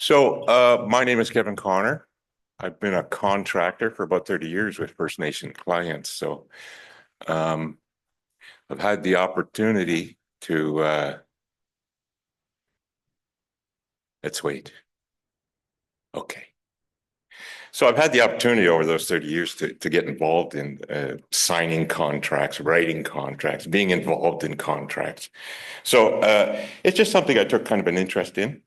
My name is Kevin Connor. I've been a contractor for about 30 years with First Nation clients. Um, I've had the opportunity to, let's wait. Okay. So I've had the opportunity over those 30 years to get involved in signing contracts, writing contracts, being involved in contracts. It's just something I took kind of an interest in.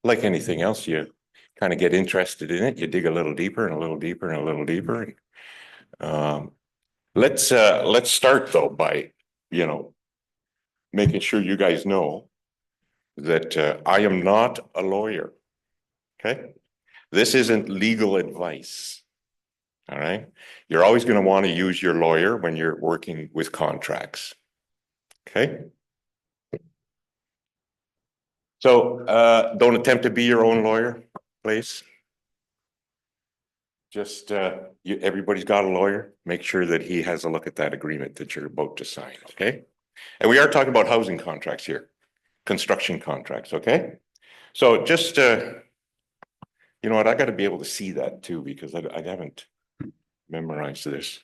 Like anything else, you kind of get interested in it. You dig a little deeper and a little deeper and a little deeper. Um, let's start though by, making sure you guys know that I am not a lawyer. Okay. This isn't legal advice. All right. You're always going to want to use your lawyer when you're working with contracts. Okay. Don't attempt to be your own lawyer, please. Just everybody's got a lawyer. Make sure that he has a look at that agreement that you're about to sign. Okay. And we are talking about housing contracts here, construction contracts. Okay. So just, you know what, I got to be able to see that too, because I haven't memorized this.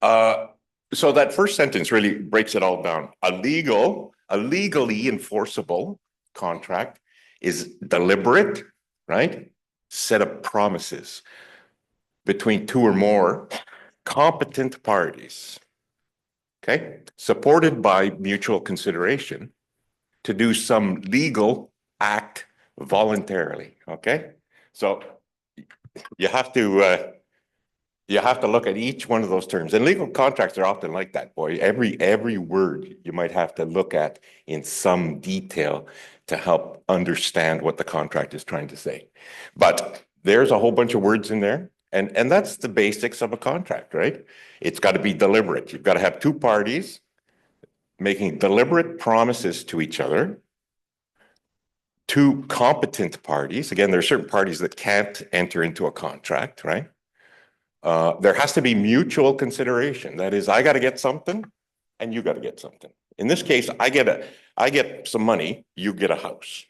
So that first sentence really breaks it all down. A legally enforceable contract is deliberate, right? Set of promises between two or more competent parties, okay? Supported by mutual consideration to do some legal act voluntarily, okay? So you have to look at each one of those terms. And legal contracts are often like that, boy. Every word you might have to look at in some detail to help understand what the contract is trying to say. But there's a whole bunch of words in there. And that's the basics of a contract, right? It's got to be deliberate. You've got to have two parties making deliberate promises to each other. Two competent parties. Again, there are certain parties that can't enter into a contract, right? There has to be mutual consideration. That is, I got to get something and you got to get something. In this case, I get some money, you get a house.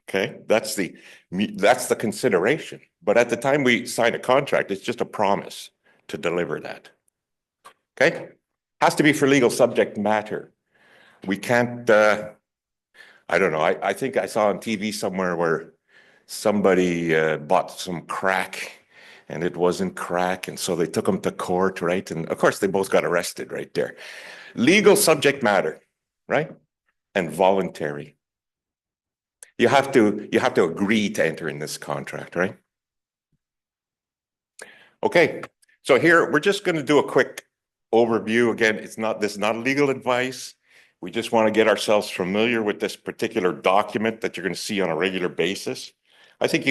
Okay, that's the consideration. But at the time we sign a contract, it's just a promise to deliver that. Okay, has to be for legal subject matter. We can't, I don't know. I think I saw on TV somewhere where somebody bought some crack and it wasn't crack. And so they took them to court, right? And of course, they both got arrested right there. Legal subject matter, right? And voluntary. You have to agree to enter in this contract, right? Okay. So here, we're just going to do a quick overview. Again, this is not legal advice. We just want to get ourselves familiar with this particular document that you're going to see on a regular basis. I think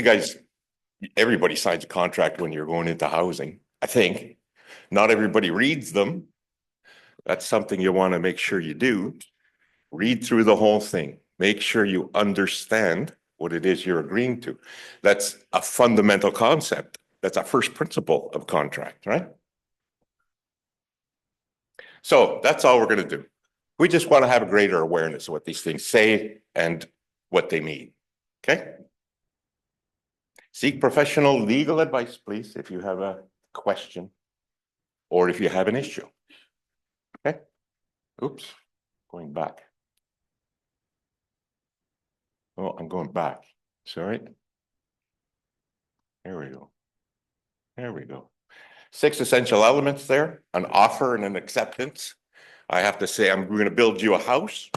everybody signs a contract when you're going into housing. I think not everybody reads them. That's something you want to make sure you do. Read through the whole thing. Make sure you understand what it is you're agreeing to. That's a fundamental concept. That's a first principle of contract, right? So that's all we're going to do. We just want to have a greater awareness of what these things say and what they mean. Okay? Seek professional legal advice, please, if you have a question or if you have an issue. Okay? Oops, going back. Oh, I'm going back. Sorry. There we go. There we go. 6 essential elements there, an offer and an acceptance. I have to say, I'm going to build you a house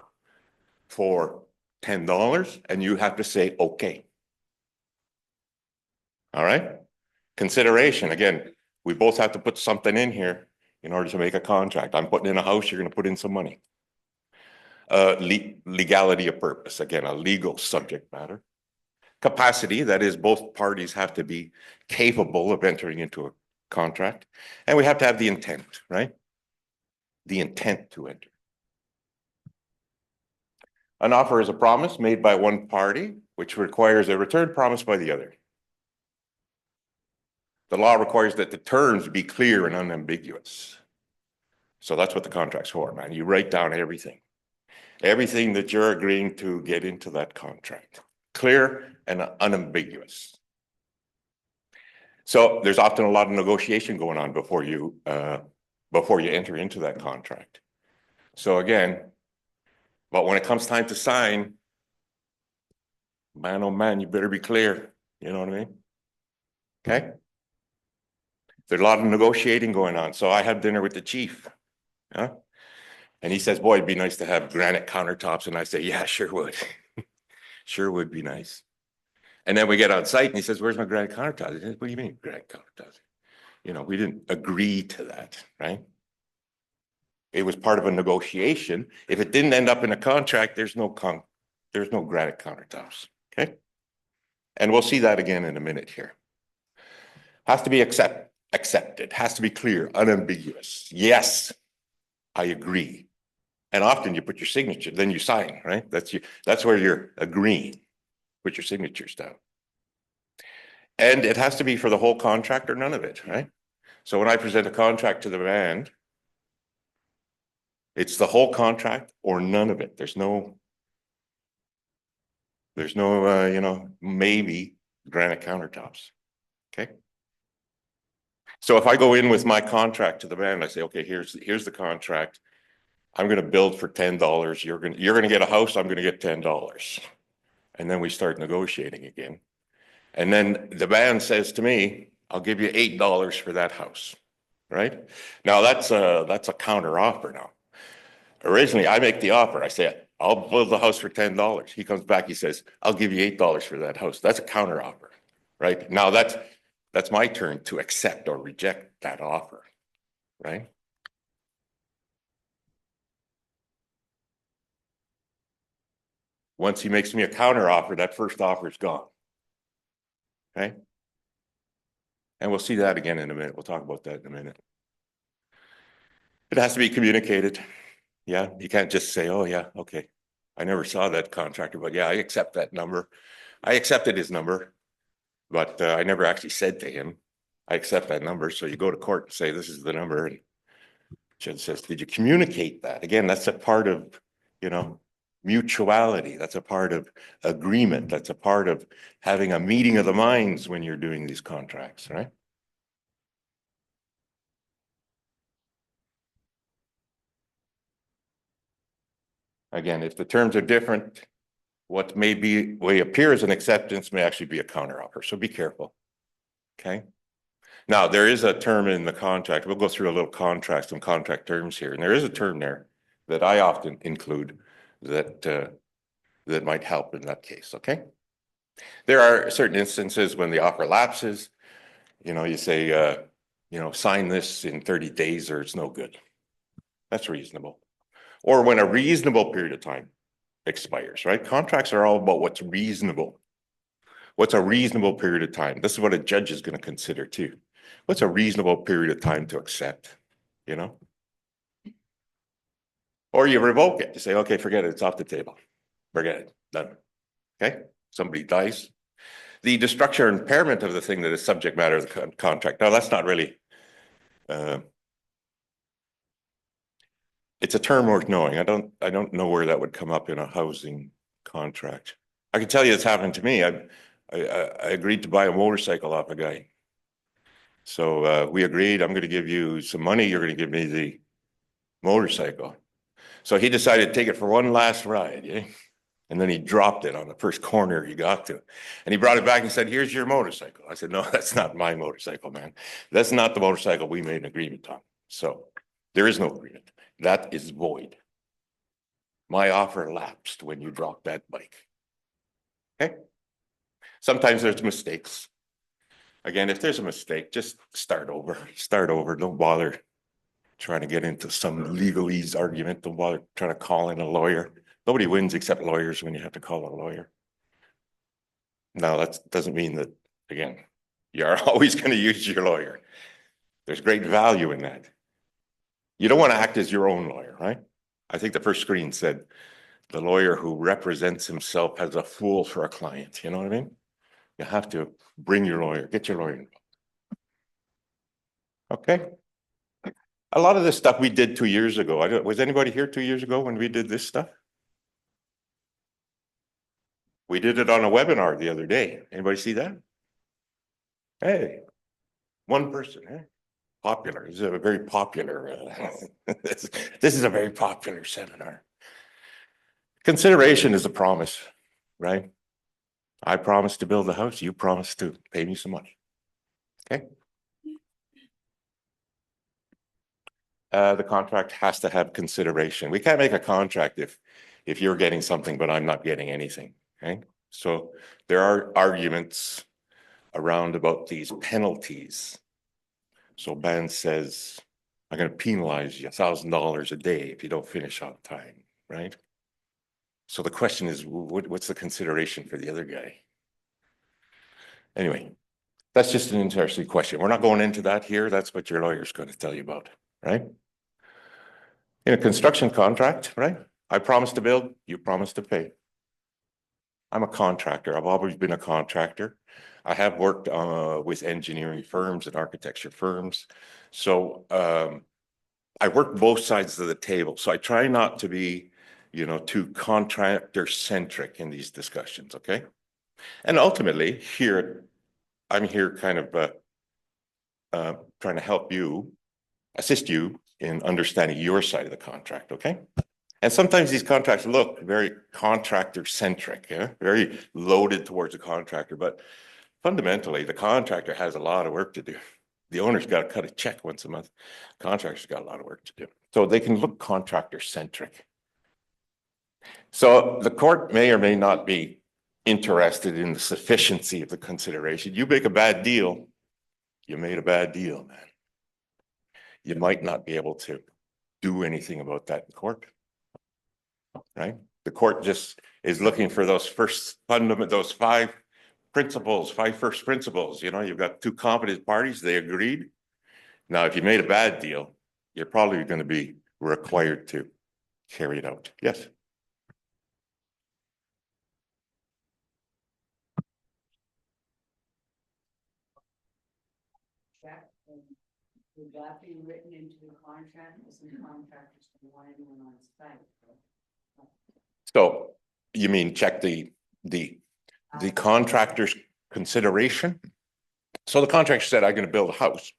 for $10 and you have to say, okay. All right. Consideration. Again, we both have to put something in here in order to make a contract. I'm putting in a house, you're going to put in some money. Legality of purpose. Again, a legal subject matter. Capacity, that is, both parties have to be capable of entering into a contract. And we have to have the intent, right? The intent to enter. An offer is a promise made by one party, which requires a return promise by the other. The law requires that the terms be clear and unambiguous. So that's what the contract's for, man. You write down everything that you're agreeing to get into that contract. clear and unambiguous. So there's often a lot of negotiation going on before you enter into that contract. So again, but when it comes time to sign, man, oh man, you better be clear. You know what I mean? Okay. There's a lot of negotiating going on. So I had dinner with the chief. Yeah. And he says, boy, it'd be nice to have granite countertops. And I say, yeah, sure would. Sure would be nice. And then we get on site and he says, where's my granite countertops? I said, what do you mean granite countertops? You know, we didn't agree to that, right? It was part of a negotiation. If it didn't end up in a contract, there's no granite countertops, okay? And we'll see that again in a minute here. Has to be accepted, has to be clear, unambiguous. Yes, I agree. And often you put your signature, then you sign, right? That's where you're agreeing. Put your signatures down. And it has to be for the whole contract or none of it, right? So when I present a contract to the band, it's the whole contract or none of it. There's no, you know, maybe granite countertops, okay? So if I go in with my contract to the band, I say, okay, here's the contract. I'm going to build for $10. You're going to get a house. I'm going to get $10. And then we start negotiating again. And then the band says to me, I'll give you $8 for that house, right? Now that's a counter offer now. Originally, I make the offer. I say, I'll build the house for $10. He comes back, he says, I'll give you $8 for that house. That's a counter offer, right? Now that's my turn to accept or reject that offer, right? Once he makes me a counter offer, that first offer is gone, okay? And we'll see that again in a minute. We'll talk about that in a minute. It has to be communicated. Yeah, you can't just say, oh yeah, okay. I never saw that contractor, but yeah, I accept that number. I accepted his number, but I never actually said to him, I accept that number. So you go to court and say, this is the number. And judge says, did you communicate that? Again, that's a part of, you know, mutuality. That's a part of agreement. That's a part of having a meeting of the minds when you're doing these contracts, right? Again, if the terms are different, what may appear as an acceptance may actually be a counteroffer. So be careful. Okay. Now there is a term in the contract. We'll go through a little contract, some contract terms here, and there is a term there that I often include that that might help in that case. Okay. There are certain instances when the offer lapses. You know, you say, you know, sign this in 30 days or it's no good. That's reasonable. Or when a reasonable period of time expires, right? Contracts are all about what's reasonable. What's a reasonable period of time? This is what a judge is going to consider too. What's a reasonable period of time to accept, you know? Or you revoke it. You say, okay, forget it. It's off the table. Forget it. Done. Okay? Somebody dies. The destruction or impairment of the thing that is subject matter of the contract. Now, that's not really, it's a term worth knowing. I don't know where that would come up in a housing contract. I can tell you it's happened to me. I agreed to buy a motorcycle off a guy. So we agreed, I'm going to give you some money. You're going to give me the motorcycle. So he decided to take it for one last ride. Yeah? And then he dropped it on the first corner he got to. And he brought it back and said, here's your motorcycle. I said, no, that's not my motorcycle, man. That's not the motorcycle we made an agreement on. So there is no agreement. That is void. My offer lapsed when you dropped that bike. Okay. Sometimes there's mistakes. Again, if there's a mistake, just start over. Start over. Don't bother trying to get into some legalese argument. Don't bother trying to call in a lawyer. Nobody wins except lawyers when you have to call a lawyer. Now, that doesn't mean that, again, you're always going to use your lawyer. There's great value in that. You don't want to act as your own lawyer, right? I think the first screen said, the lawyer who represents himself as a fool for a client. You know what I mean? You have to bring your lawyer, get your lawyer involved. Okay. A lot of this stuff we did 2 years ago. Was anybody here 2 years ago when we did this stuff? We did it on a webinar the other day. Anybody see that? Hey, one person, eh? Popular. This is a very popular, this is a very popular seminar. Consideration is a promise, right? I promise to build a house. You promise to pay me some money. Okay. The contract has to have consideration. We can't make a contract if you're getting something, but I'm not getting anything. Okay. So there are arguments around about these penalties. So BAN says, I'm going to penalize you $1,000 a day if you don't finish on time, right? So the question is, what's the consideration for the other guy? Anyway, that's just an interesting question. We're not going into that here. That's what your lawyer's going to tell you about, right? In a construction contract, right? I promise to build, you promise to pay. I'm a contractor. I've always been a contractor. I have worked with engineering firms and architecture firms. So I work both sides of the table. So I try not to be, too contractor centric in these discussions. Okay. And ultimately here, I'm here kind of trying to help you, assist you in understanding your side of the contract. Okay. And sometimes these contracts look very contractor centric, yeah? Very loaded towards the contractor, but fundamentally the contractor has a lot of work to do. The owner's got to cut a check once a month. Contractor's got a lot of work to do. So they can look contractor centric. So the court may or may not be interested in the sufficiency of the consideration. You make a bad deal, you made a bad deal, man. You might not be able to do anything about that in court. Right? The court just is looking for those first fundamental, those five first principles. You've got two competent parties, they agreed. Now, if you made a bad deal, you're probably going to be required to carry it out. Yes. Would that be written into the contract? As the contractors don't want anyone on site? So you mean check the contractor's consideration? So the contractor said, I'm going to build a house.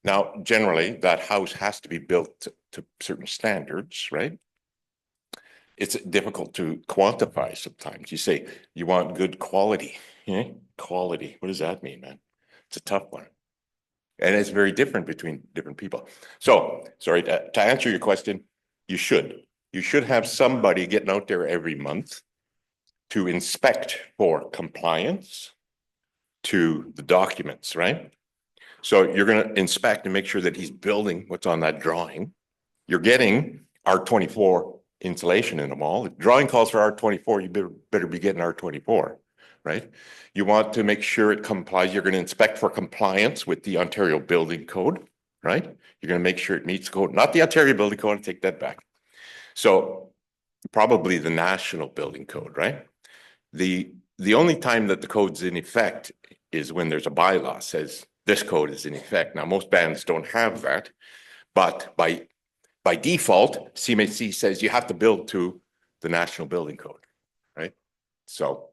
Now, generally, that house has to be built to certain standards, right? It's difficult to quantify sometimes. You say you want good quality. Quality. What does that mean, man? It's a tough one. And it's very different between different people. So, sorry, to answer your question, you should have somebody getting out there every month to inspect for compliance to the documents, right? So you're going to inspect and make sure that he's building what's on that drawing. You're getting R24 insulation in them all. The drawing calls for R24, you better be getting R24, right? You want to make sure it complies. You're going to inspect for compliance with the Ontario Building Code, right? You're going to make sure it meets code, not the Ontario Building Code. I take that back. So probably the National Building Code, right? The only time that the code's in effect is when there's a bylaw says this code is in effect. Now, most bands don't have that, but by default, CMHC says you have to build to the National Building Code, right? So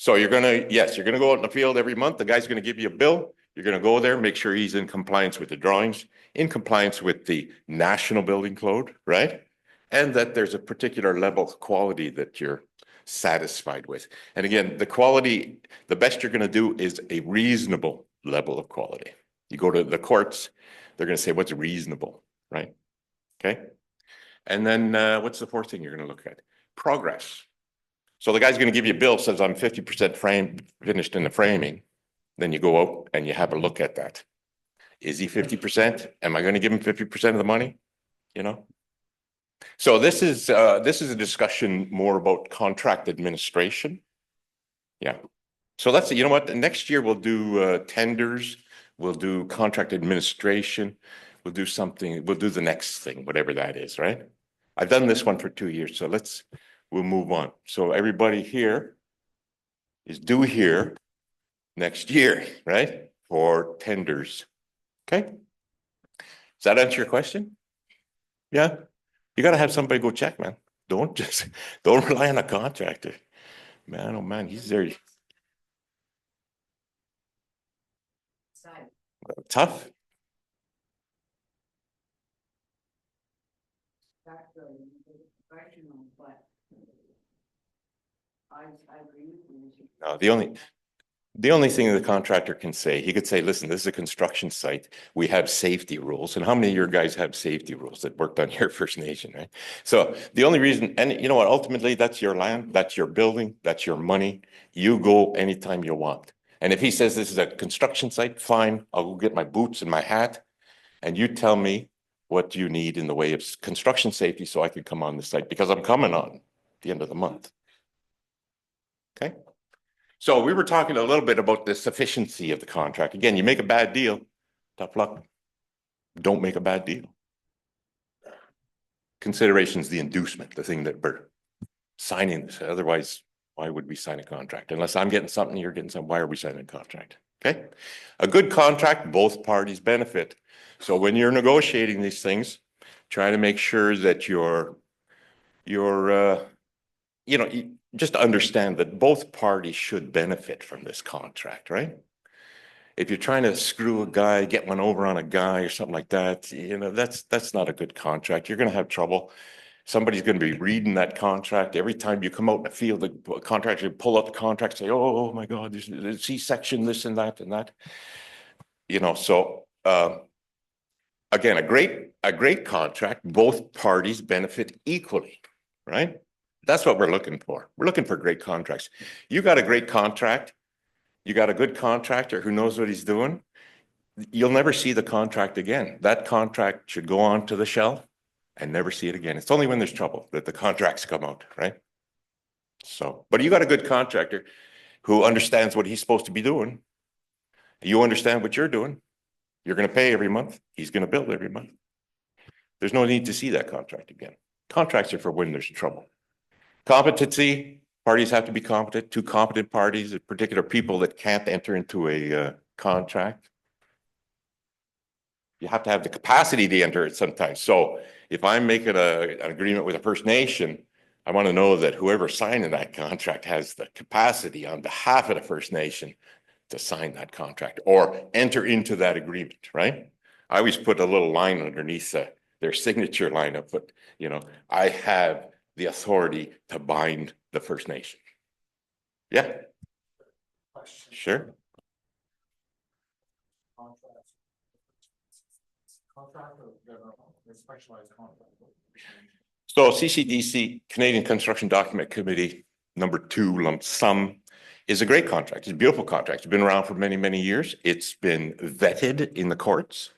you're going to go out in the field every month. The guy's going to give you a bill. You're going to go there, make sure he's in compliance with the drawings, in compliance with the National Building Code, right? And that there's a particular level of quality that you're satisfied with. And again, the quality, the best you're going to do is a reasonable level of quality. You go to the courts, they're going to say, what's reasonable, right? Okay. And then what's the fourth thing you're going to look at? Progress. So the guy's going to give you a bill, says I'm 50% finished in the framing. Then you go out and you have a look at that. Is he 50%? Am I going to give him 50% of the money? So this is a discussion more about contract administration. Yeah. So that's, you know what, next year we'll do tenders, we'll do contract administration, we'll do something, we'll do the next thing, whatever that is, right? I've done this one for 2 years, so we'll move on. So everybody here is due here next year, right? For tenders. Okay. Does that answer your question? Yeah. You got to have somebody go check, man. Don't rely on a contractor. Man, oh man, he's very Side. tough. That's professional, but I agree with you. No, the only thing the contractor can say, he could say, listen, this is a construction site. We have safety rules. And how many of your guys have safety rules that worked on your First Nation, right? So the only reason, and you know what, ultimately, that's your land, that's your building, that's your money. You go anytime you want. And if he says this is a construction site, fine, I'll go get my boots and my hat. And you tell me what you need in the way of construction safety so I can come on the site because I'm coming on the end of the month. Okay? So we were talking a little bit about the sufficiency of the contract. Again, you make a bad deal, tough luck. Don't make a bad deal. Consideration is the inducement, the thing that we're signing this. Otherwise, why would we sign a contract? Unless I'm getting something, you're getting something. Why are we signing a contract? Okay. A good contract, both parties benefit. So when you're negotiating these things, try to make sure that you're just understand that both parties should benefit from this contract, right? If you're trying to screw a guy, get one over on a guy or something like that, that's not a good contract. You're going to have trouble. Somebody's going to be reading that contract. Every time you come out in the field, the contractor pull out the contract, say, oh my God, there's a C-section, this and that and that. So again, a great contract, both parties benefit equally, right? That's what we're looking for. We're looking for great contracts. You got a great contract. You got a good contractor who knows what he's doing. You'll never see the contract again. That contract should go on to the shelf and never see it again. It's only when there's trouble that the contracts come out, right? So, but you got a good contractor who understands what he's supposed to be doing. You understand what you're doing. You're going to pay every month. He's going to bill every month. There's no need to see that contract again. Contracts are for when there's trouble. Competency, parties have to be competent. Two competent parties, particular people that can't enter into a contract. You have to have the capacity to enter it sometimes. So if I'm making an agreement with a First Nation, I want to know that whoever signing that contract has the capacity on behalf of the First Nation to sign that contract or enter into that agreement, right? I always put a little line underneath their signature line up, but I have the authority to bind the First Nation. Yeah. Sure. So CCDC, Canadian Construction Document Committee, #2 lump sum is a great contract. It's a beautiful contract. It's been around for many, many years. It's been vetted in the courts.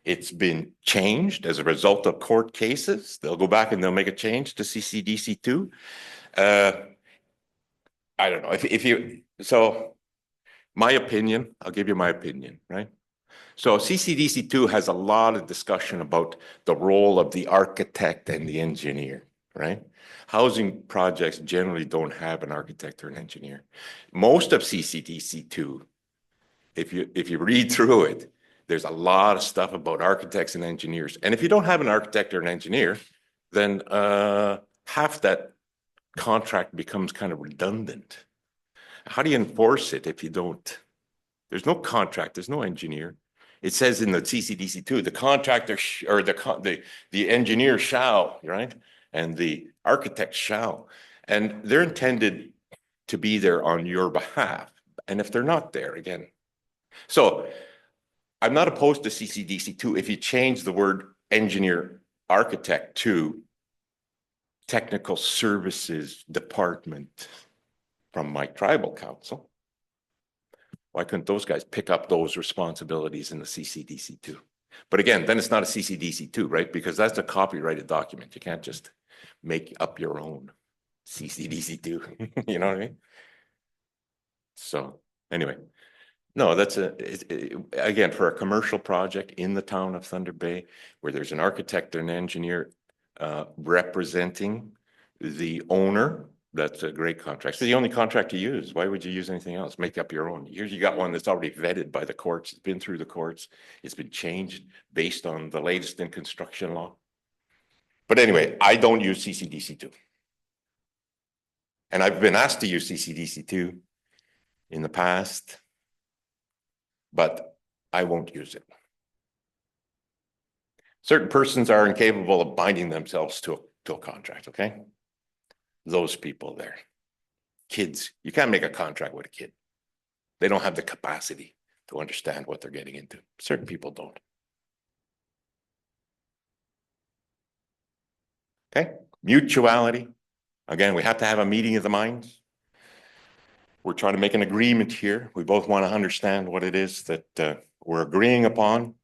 It's been changed as a result of court cases. They'll go back and they'll make a change to CCDC 2. I don't know so my opinion, I'll give you my opinion, right? So CCDC 2 has a lot of discussion about the role of the architect and the engineer, right? Housing projects generally don't have an architect or an engineer. Most of CCDC 2, if you read through it, there's a lot of stuff about architects and engineers. And if you don't have an architect or an engineer, then half that contract becomes kind of redundant. How do you enforce it if you don't? There's no contract, there's no engineer. It says in the CCDC 2, the contractor or the engineer shall, right? And the architect shall. And they're intended to be there on your behalf. And if they're not there, again. So I'm not opposed to CCDC 2 if you change the word engineer architect to technical services department from my tribal council. Why couldn't those guys pick up those responsibilities in the CCDC 2? But again, then it's not a CCDC 2, right? Because that's a copyrighted document. You can't just make up your own CCDC 2. You know what I mean? So anyway, no, that's again, for a commercial project in the town of Thunder Bay, where there's an architect and an engineer representing the owner. That's a great contract. It's the only contract to use. Why would you use anything else? Make up your own. Here you got one that's already vetted by the courts. It's been through the courts. It's been changed based on the latest in construction law. But anyway, I don't use CCDC 2. And I've been asked to use CCDC2 in the past, but I won't use it. Certain persons are incapable of binding themselves to a contract, okay? Those people there. Kids, you can't make a contract with a kid. They don't have the capacity to understand what they're getting into. Certain people don't. Okay, mutuality. Again, we have to have a meeting of the minds. We're trying to make an agreement here. We both want to understand what it is that we're agreeing upon.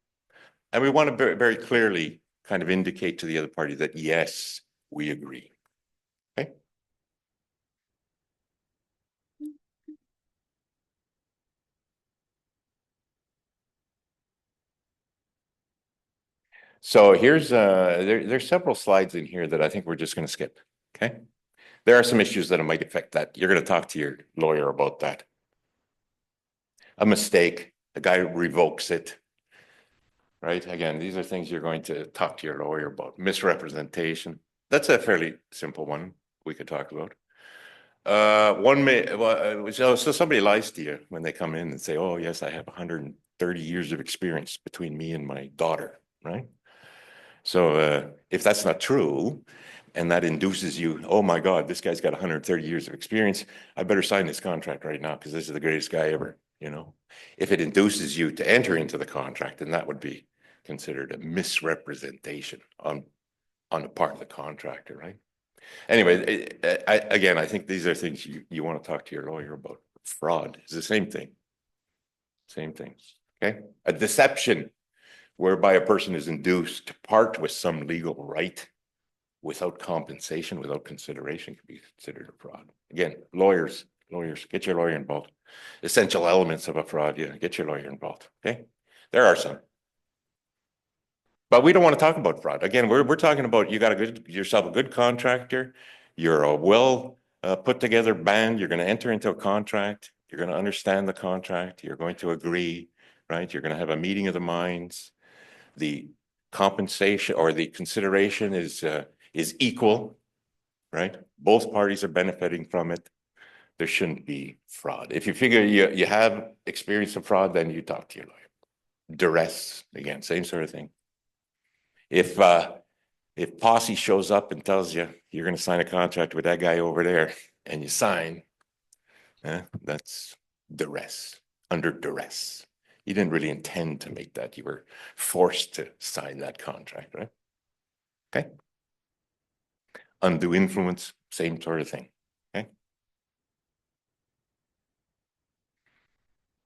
And we want to very, very clearly kind of indicate to the other party that, yes, we agree. Okay. So here's, there's several slides in here that I think we're just going to skip. Okay. There are some issues that might affect that. You're going to talk to your lawyer about that. A mistake, the guy revokes it. Right? Again, these are things you're going to talk to your lawyer about. Misrepresentation. That's a fairly simple one we could talk about. So somebody lies to you when they come in and say, oh, yes, I have 130 years of experience between me and my daughter, right? So if that's not true, and that induces you, oh my God, this guy's got 130 years of experience, I better sign this contract right now because this is the greatest guy ever, you know? If it induces you to enter into the contract, then that would be considered a misrepresentation on the part of the contractor, right? Anyway, again, I think these are things you want to talk to your lawyer about. Fraud is the same thing. Same thing, okay? A deception whereby a person is induced to part with some legal right without compensation, without consideration, can be considered a fraud. Again, lawyers, get your lawyer involved. Essential elements of a fraud, yeah, get your lawyer involved, okay? There are some. But we don't want to talk about fraud. Again, we're talking about you got yourself a good contractor. You're a well put together band. You're going to enter into a contract. You're going to understand the contract. You're going to agree, right? You're going to have a meeting of the minds. The compensation or the consideration is equal, right? Both parties are benefiting from it. There shouldn't be fraud. If you figure you have experience of fraud, then you talk to your lawyer. Duress, again, same sort of thing. If Posse shows up and tells you you're going to sign a contract with that guy over there and you sign, that's duress, under duress. You didn't really intend to make that. You were forced to sign that contract, right? Okay. Undue influence, same sort of thing. Okay.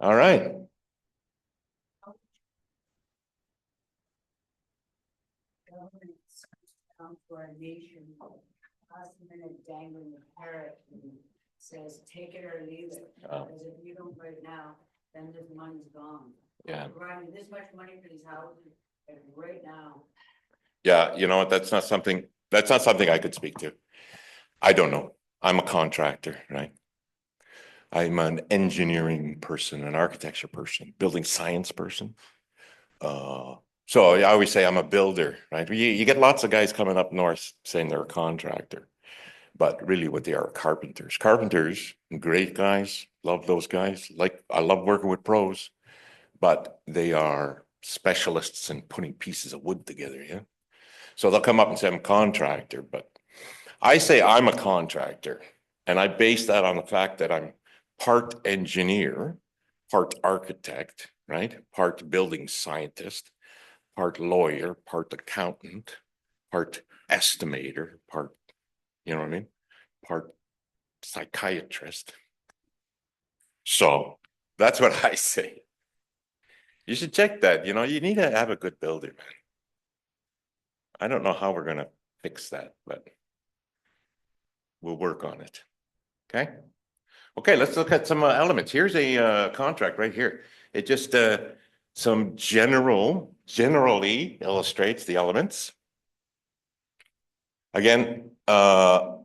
All right. Governments for a nation, last minute dangling a carrot and says, take it or leave it. Because if you don't right now, then this money's gone. Yeah. We're providing this much money for these houses, and right now. Yeah, you know what? That's not something I could speak to. I don't know. I'm a contractor, right? I'm an engineering person, an architecture person, building science person. So I always say I'm a builder, right? You get lots of guys coming up north saying they're a contractor, but really what they are carpenters. Carpenters, great guys, love those guys. Like I love working with pros, but they are specialists in putting pieces of wood together, yeah? So they'll come up and say I'm a contractor, but I say I'm a contractor, and I base that on the fact that I'm part engineer, part architect, right? Part building scientist, part lawyer, part accountant, part estimator, part, you know what I mean? Part psychiatrist. So that's what I say. You should check that. You know, you need to have a good builder, man. I don't know how we're going to fix that, but we'll work on it. Okay. Okay, let's look at some elements. Here's a contract right here. It just some generally illustrates the elements. Again, I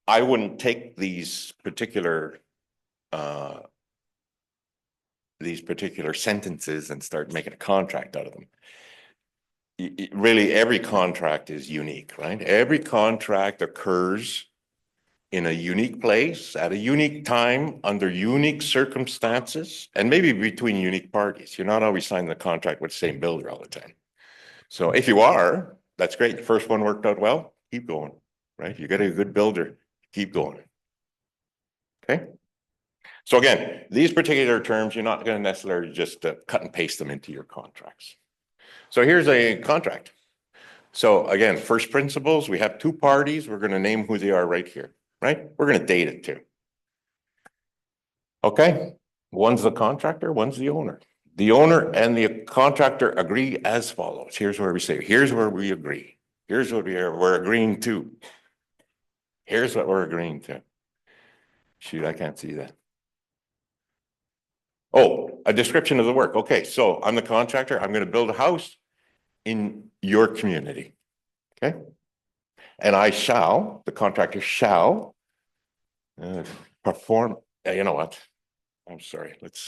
wouldn't take these particular sentences and start making a contract out of them. Really, every contract is unique, right? Every contract occurs in a unique place, at a unique time, under unique circumstances, and maybe between unique parties. You're not always signing the contract with the same builder all the time. So if you are, that's great. The first one worked out well, keep going, right? You got a good builder, keep going. Okay. So again, these particular terms, you're not going to necessarily just cut and paste them into your contracts. So here's a contract. So again, first principles, we have two parties. We're going to name who they are right here, right? We're going to date it too. Okay. One's the contractor, one's the owner. The owner and the contractor agree as follows. Here's where we say, here's where we agree. Here's what we're agreeing to. Here's what we're agreeing to. Shoot, I can't see that. Oh, a description of the work. Okay, so I'm the contractor. I'm going to build a house in your community. Okay. And I shall, the contractor shall perform, you know what? I'm sorry. Let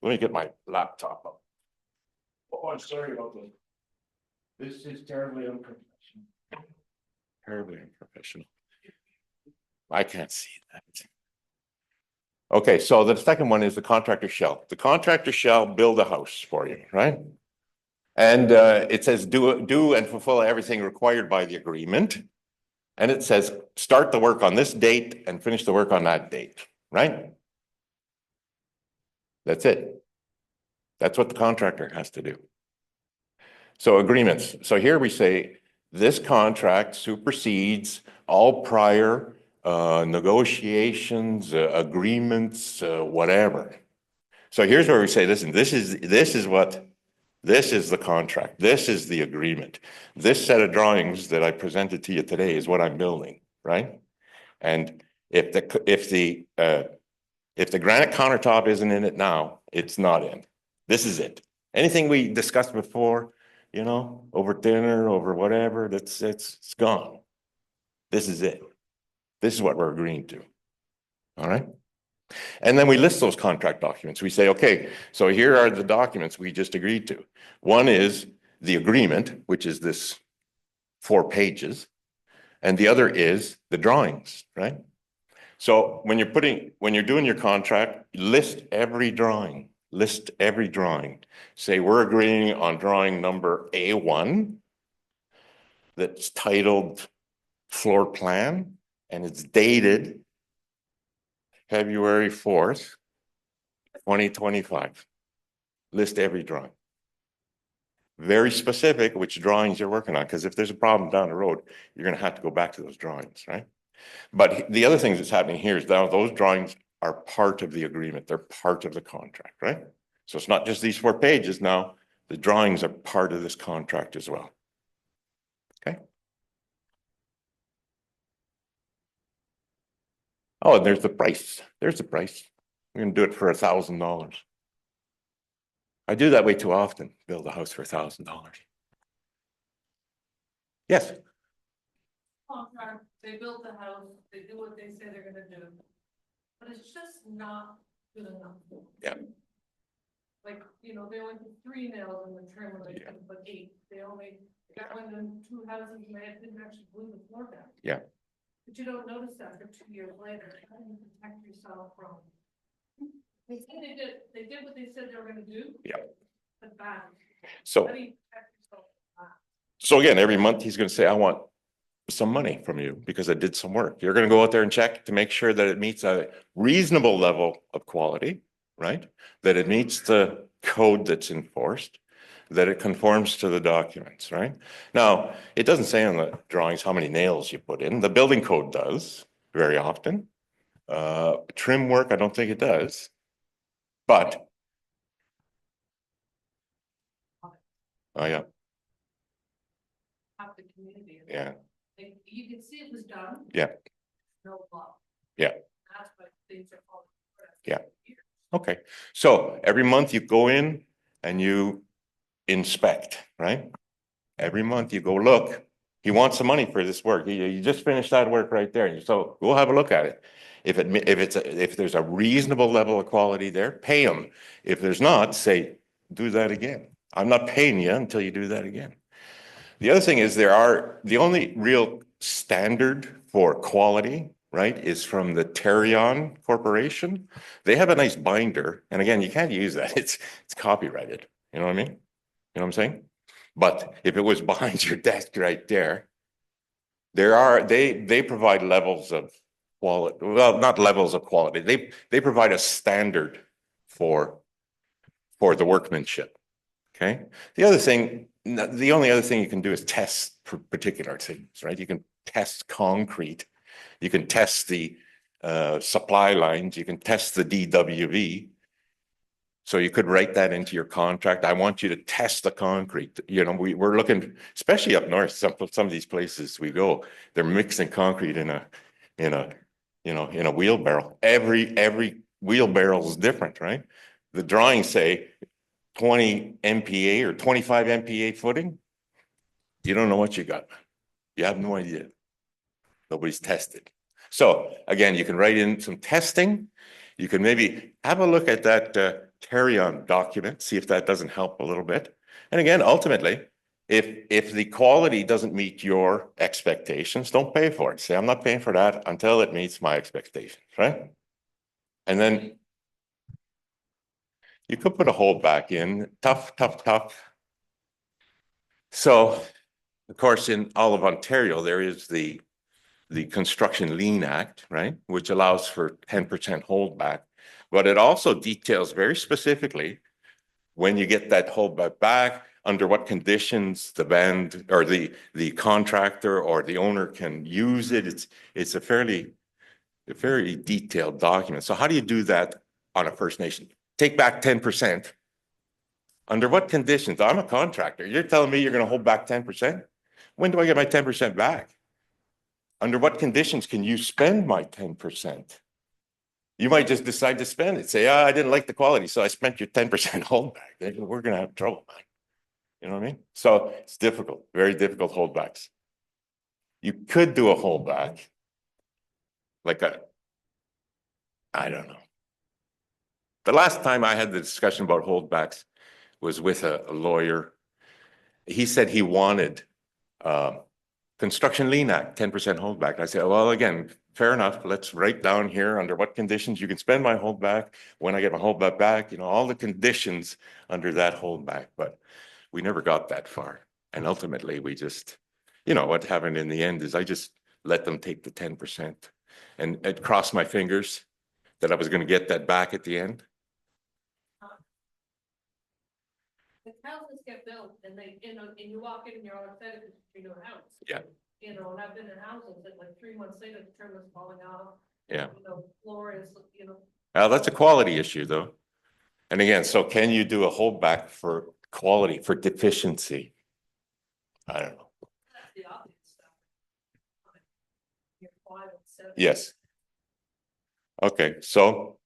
me get my laptop up. Oh, I'm sorry about this. This is terribly unprofessional. Terribly unprofessional. I can't see that. Okay, so the second one is the contractor shall. The contractor shall build a house for you, right? And it says do and fulfill everything required by the agreement. And it says start the work on this date and finish the work on that date, right? That's it. That's what the contractor has to do. So agreements. So here we say this contract supersedes all prior negotiations, agreements, whatever. So here's where we say, listen, this is the contract. This is the agreement. This set of drawings that I presented to you today is what I'm building, right? And if the granite countertop isn't in it now, it's not in. This is it. Anything we discussed before, you know, over dinner, over whatever, it's gone. This is it. This is what we're agreeing to. All right. And then we list those contract documents. We say, okay, so here are the documents we just agreed to. One is the agreement, which is this 4 pages. And the other is the drawings, right? So when you're doing your contract, list every drawing. List every drawing. Say we're agreeing on drawing number A1 that's titled floor plan and it's dated February 4th, 2025. List every drawing. Very specific which drawings you're working on, because if there's a problem down the road, you're going to have to go back to those drawings, right? But the other thing that's happening here is now those drawings are part of the agreement. They're part of the contract, right? So it's not just these 4 pages now. The drawings are part of this contract as well. Okay. Oh, and there's the price. There's the price. We're going to do it for $1,000. I do that way too often. Build a house for $1,000. Yes. Contract, they build the house, they do what they say they're gonna do, but it's just not good enough. Yeah. Like, you know, they only put 3 nails in the trim, or they put 8, they only got one in 2 houses, and they didn't actually glue the floor down. Yeah. But you don't notice that for 2 years later, how do you protect yourself from? They say they did what they said they were gonna do. Yeah. But bad. So, How do you protect yourself from that? so again, every month he's going to say, I want some money from you because I did some work. You're going to go out there and check to make sure that it meets a reasonable level of quality, right? That it meets the code that's enforced, that it conforms to the documents, right? Now, it doesn't say on the drawings how many nails you put in. The building code does very often. Trim work, I don't think it does. But, oh yeah, Half the community. yeah, You can see it was done. yeah, No law. yeah. That's why things are falling apart. Yeah. Okay. So every month you go in and you inspect, right? Every month you go, look, he wants some money for this work. You just finished that work right there. So we'll have a look at it. If there's a reasonable level of quality there, pay him. If there's not, say, do that again. I'm not paying you until you do that again. The other thing is the only real standard for quality right, is from the Terrion Corporation. They have a nice binder, and again, you can't use that. It's copyrighted. You know what I mean? You know what I'm saying? But if it was behind your desk right there, they provide levels of quality. Well, not levels of quality. They provide a standard for the workmanship. Okay. The only other thing you can do is test particular things, right? You can test concrete, you can test the supply lines, you can test the DWV. So you could write that into your contract. I want you to test the concrete. You know, we're looking, especially up north, some of these places we go, they're mixing concrete in a wheelbarrow. Every wheelbarrow is different, right? The drawings say 20 MPa or 25 MPa footing. You don't know what you got. You have no idea. Nobody's tested. So again, you can write in some testing. You can maybe have a look at that Terrion document, see if that doesn't help a little bit. And again, ultimately, if the quality doesn't meet your expectations, don't pay for it. Say, I'm not paying for that until it meets my expectations, right? And then you could put a holdback in. Tough. So, of course, in all of Ontario, there is the Construction Lien Act, right, which allows for 10% holdback, but it also details very specifically when you get that holdback back, under what conditions the band or the contractor or the owner can use it. It's a very detailed document. So how do you do that on a First Nation? Take back 10%. Under what conditions? I'm a contractor. You're telling me you're going to hold back 10%? When do I get my 10% back? Under what conditions can you spend my 10%? You might just decide to spend it. Say, I didn't like the quality, so I spent your 10% holdback. We're going to have trouble, man. You know what I mean? So it's difficult, very difficult holdbacks. You could do a holdback like I don't know. The last time I had the discussion about holdbacks was with a lawyer. He said he wanted Construction Lien Act, 10% holdback. I said, well, again, fair enough. Let's write down here under what conditions you can spend my holdback, when I get my holdback back, you know, all the conditions under that holdback. But we never got that far. And ultimately, we just, you know, what happened in the end is I just let them take the 10% and it crossed my fingers that I was going to get that back at the end. The houses get built and they, you know, and you walk in and you're all excited because you're doing a house. Yeah. You know, and I've been in houses that like 3 months later, the trim is falling off. Yeah. You know, floor is, you know. Well, that's a quality issue though. And again, so can you do a holdback for quality, for deficiency? I don't know. That's the obvious stuff. You're 5 and 7. Yes. Okay, so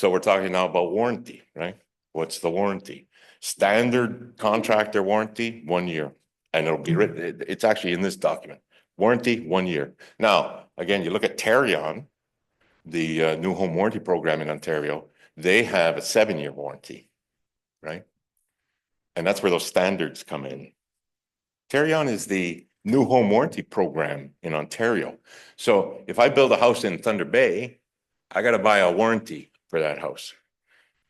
we're talking now about warranty, right? What's the warranty? Standard contractor warranty, 1 year. And it'll be written, it's actually in this document. Warranty, 1 year. Now, again, you look at Terrion, the new home warranty program in Ontario, they have a 7-year warranty, right? And that's where those standards come in. Terrion is the new home warranty program in Ontario. So if I build a house in Thunder Bay, I got to buy a warranty for that house.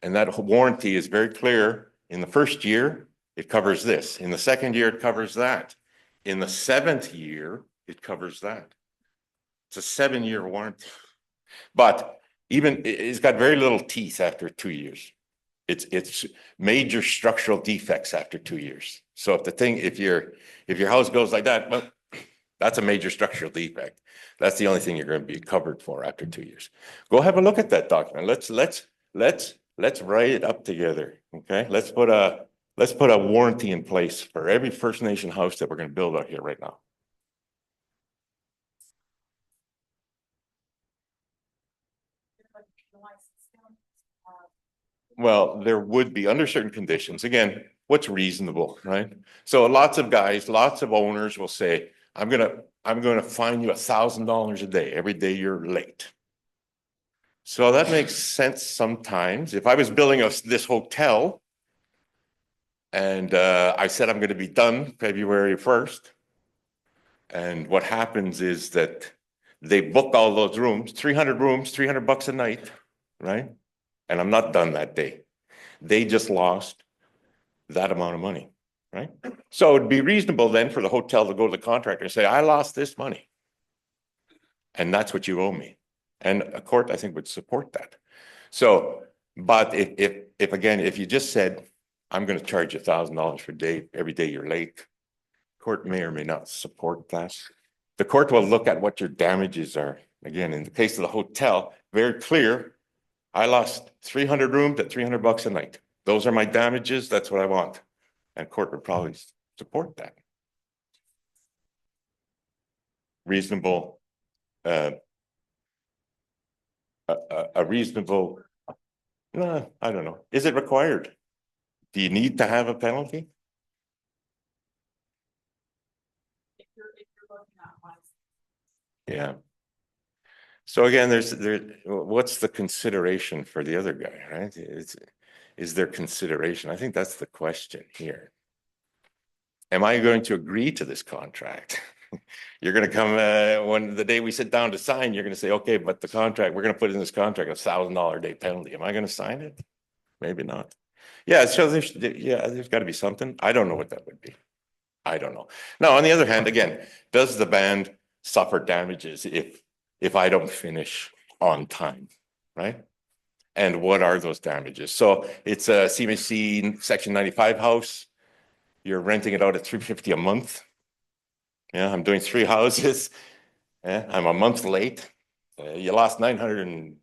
And that warranty is very clear. In the first year, it covers this. In the second year, it covers that. In the 7th year, it covers that. It's a 7-year warranty. But even it's got very little teeth after 2 years. It's major structural defects after 2 years. So if your house goes like that, well, that's a major structural defect. That's the only thing you're going to be covered for after 2 years. Go have a look at that document. Let's write it up together. Okay. Let's put a warranty in place for every First Nation house that we're going to build out here right now. Well, there would be under certain conditions. Again, what's reasonable, right? So lots of guys, lots of owners will say, I'm gonna fine you $1,000 a day every day you're late. So that makes sense sometimes. If I was building this hotel and I said I'm going to be done February 1st, and what happens is that They book all those rooms, 300 rooms, 300 bucks a night, right? And I'm not done that day. They just lost that amount of money, right? So it'd be reasonable then for the hotel to go to the contractor and say, I lost this money. And that's what you owe me. And a court, I think, would support that. So, but if again, if you just said, I'm going to charge you $1,000 for every day you're late, court may or may not support that. The court will look at what your damages are. Again, in the case of the hotel, very clear. I lost 300 rooms at 300 bucks a night. Those are my damages. That's what I want. And court would probably support that. Reasonable, a reasonable, no, I don't know. Is it required? Do you need to have a penalty? If you're looking at one. Yeah. So again, what's the consideration for the other guy, right? Is there consideration? I think that's the question here. Am I going to agree to this contract? You're going to come when the day we sit down to sign, you're going to say, okay, but the contract, we're going to put in this contract $1,000 a day penalty. Am I going to sign it? Maybe not. Yeah, so there's got to be something. I don't know what that would be. I don't know. Now, on the other hand, again, does the band suffer damages if I don't finish on time, right? And what are those damages? So it's a CMHC Section 95 house. You're renting it out at $350 a month. Yeah, I'm doing 3 houses. Yeah, I'm a month late. You lost 900 and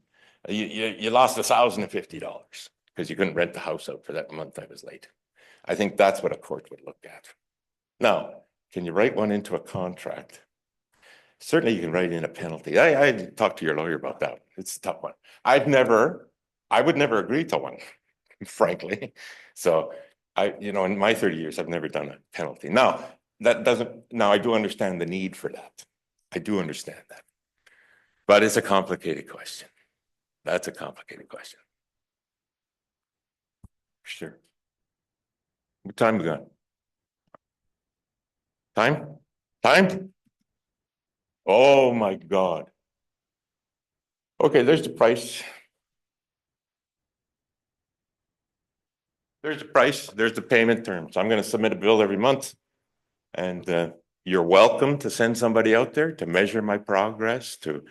you lost $1,050 because you couldn't rent the house out for that month I was late. I think that's what a court would look at. Now, can you write one into a contract? Certainly you can write in a penalty. I talked to your lawyer about that. It's a tough one. I would never agree to one, frankly. So in my 30 years, I've never done a penalty. Now, I do understand the need for that. I do understand that. But it's a complicated question. That's a complicated question. Sure. What time we got? Time? Time? Oh my God. Okay, there's the price. There's the price. There's the payment terms. I'm going to submit a bill every month. And you're welcome to send somebody out there to measure my progress, to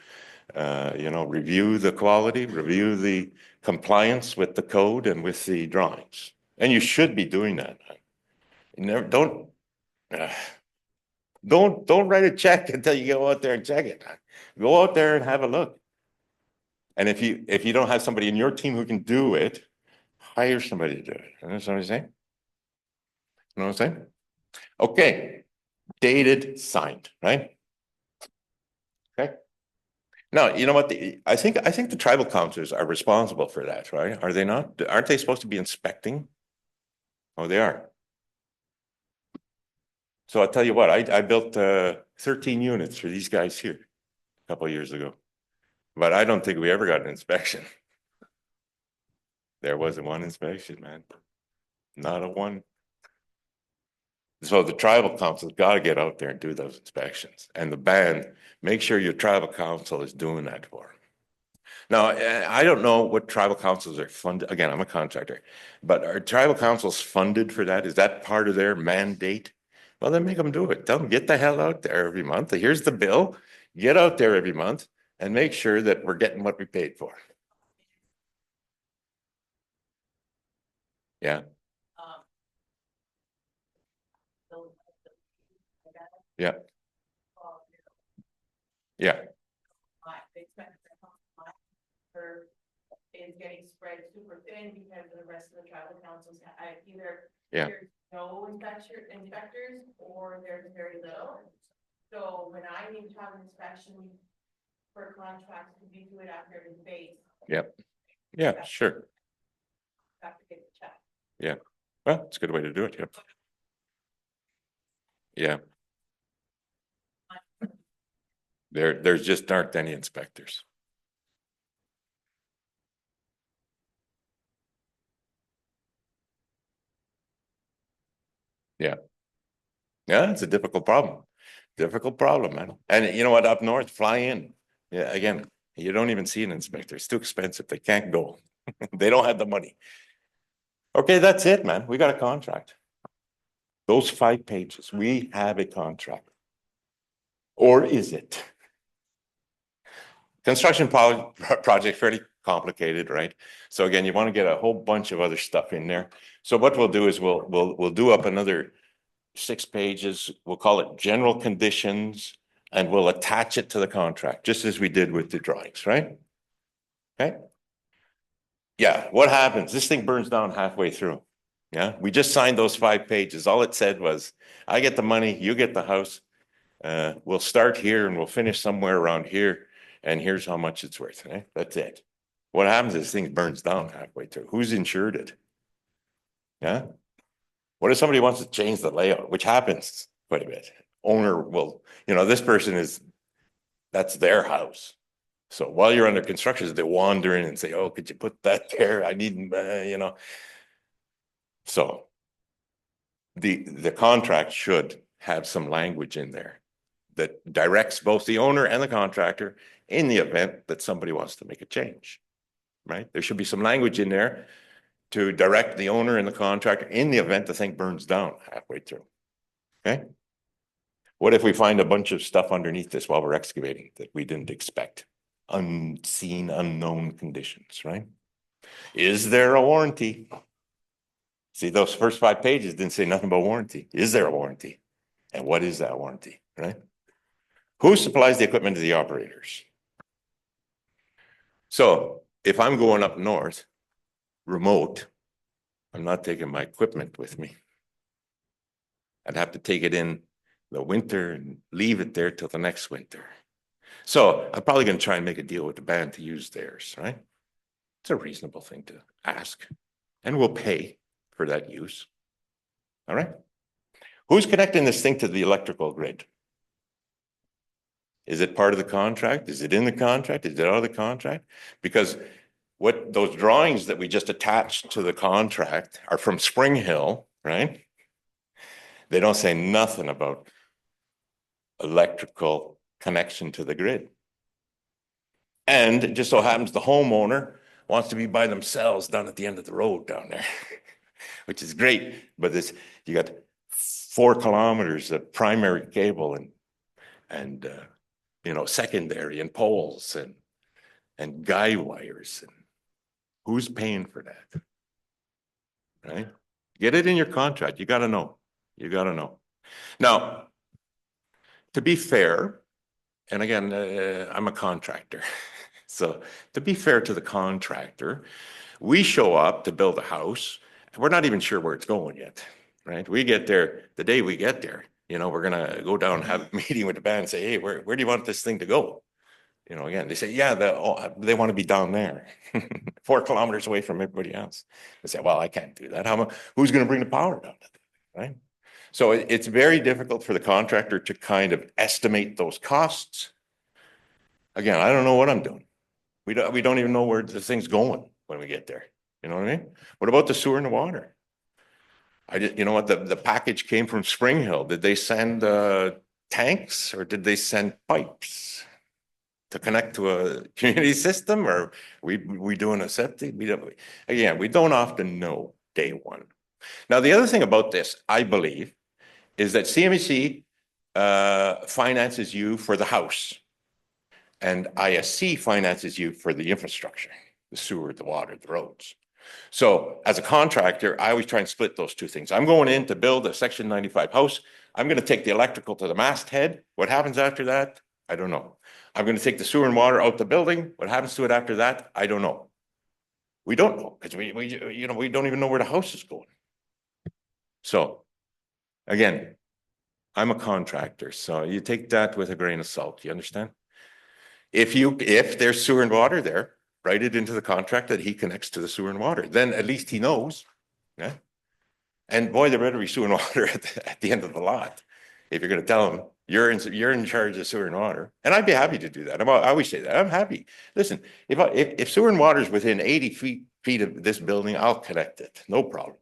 review the quality, review the compliance with the code and with the drawings. And you should be doing that. Don't write a check until you go out there and check it. Go out there and have a look. And if you don't have somebody in your team who can do it, hire somebody to do it. You know what I'm saying? You know what I'm saying? Okay. Dated, signed, right? Okay. Now, you know what? I think the tribal councils are responsible for that, right? Are they not? Aren't they supposed to be inspecting? Oh, they are. So I'll tell you what, I built 13 units for these guys here a couple of years ago, but I don't think we ever got an inspection. There wasn't one inspection, man. Not a one. So the tribal council's got to get out there and do those inspections. And the band, make sure your tribal council is doing that for them. Now, I don't know what tribal councils are funded. Again, I'm a contractor, but are tribal councils funded for that? Is that part of their mandate? Well, then make them do it. Tell them, get the hell out there every month. Here's the bill. Get out there every month and make sure that we're getting what we paid for. Yeah. Yeah. Yeah. Is getting spread super thin because the rest of the tribal councils either Yeah. there's no inspectors or there's very little. So when I need to have an inspection for contracts to be doing after every phase. Yep. Yeah, sure. Have to get the check. Yeah. Well, it's a good way to do it. Yep. Yeah. There just aren't any inspectors. Yeah. Yeah, it's a difficult problem. Difficult problem, man. And you know what, up north, fly in. Yeah, again, you don't even see an inspector. It's too expensive. They can't go. They don't have the money. Okay, that's it, man. We got a contract. Those 5 pages, we have a contract. Or is it? Construction project fairly complicated, right? So again, you want to get a whole bunch of other stuff in there. So what we'll do is we'll do up another 6 pages. We'll call it general conditions, and we'll attach it to the contract, just as we did with the drawings, right? Okay. Yeah, what happens? This thing burns down halfway through. Yeah, we just signed those 5 pages. All it said was, I get the money, you get the house. We'll start here and we'll finish somewhere around here. And here's how much it's worth. Eh? That's it. What happens is this thing burns down halfway through. Who's insured it? Yeah. What if somebody wants to change the layout, which happens quite a bit? Owner will, this person that's their house. So while you're under construction, they wander in and say, oh, could you put that there? I need, So the contract should have some language in there that directs both the owner and the contractor in the event that somebody wants to make a change, right? There should be some language in there to direct the owner and the contractor in the event the thing burns down halfway through, okay? What if we find a bunch of stuff underneath this while we're excavating that we didn't expect? Unseen, unknown conditions, right? Is there a warranty? See, those first 5 pages didn't say nothing about warranty. Is there a warranty? And what is that warranty, right? Who supplies the equipment to the operators? So if I'm going up north, remote, I'm not taking my equipment with me. I'd have to take it in the winter and leave it there till the next winter. So I'm probably going to try and make a deal with the band to use theirs, right? It's a reasonable thing to ask. And we'll pay for that use. All right. Who's connecting this thing to the electrical grid? Is it part of the contract? Is it in the contract? Is it out of the contract? Because what those drawings that we just attached to the contract are from Spring Hill, right? They don't say nothing about electrical connection to the grid. And it just so happens the homeowner wants to be by themselves down at the end of the road down there, which is great. But you got 4 kilometers of primary cable and secondary and poles and guy wires. And who's paying for that? Right? Get it in your contract. You got to know. You got to know. Now, to be fair, and again, I'm a contractor. So to be fair to the contractor, we show up to build a house. We're not even sure where it's going yet, right? We get there, the day we get there, we're going to go down and have a meeting with the band and say, hey, where do you want this thing to go? Again, they say, yeah, they want to be down there, 4 kilometers away from everybody else. I say, well, I can't do that. Who's going to bring the power down to that, right? So it's very difficult for the contractor to kind of estimate those costs. Again, I don't know what I'm doing. We don't even know where the thing's going when we get there. You know what I mean? What about the sewer and the water? You know what? The package came from Spring Hill. Did they send tanks or did they send pipes to connect to a community system, or we doing a septic? We don't often know day one. Now, the other thing about this, I believe, is that CMHC finances you for the house, and ISC finances you for the infrastructure, the sewer, the water, the roads. So as a contractor, I always try and split those 2 things. I'm going in to build a Section 95 house. I'm going to take the electrical to the masthead. What happens after that? I don't know. I'm going to take the sewer and water out the building. What happens to it after that? I don't know. We don't know because we don't even know where the house is going. So again, I'm a contractor, so you take that with a grain of salt. You understand? If there's sewer and water there, write it into the contract that he connects to the sewer and water. Then at least he knows. Yeah. And boy, there better be sewer and water at the end of the lot. If you're going to tell him you're in charge of sewer and water, and I'd be happy to do that. I always say that I'm happy. Listen, if sewer and water is within 80 feet of this building, I'll connect it, no problem.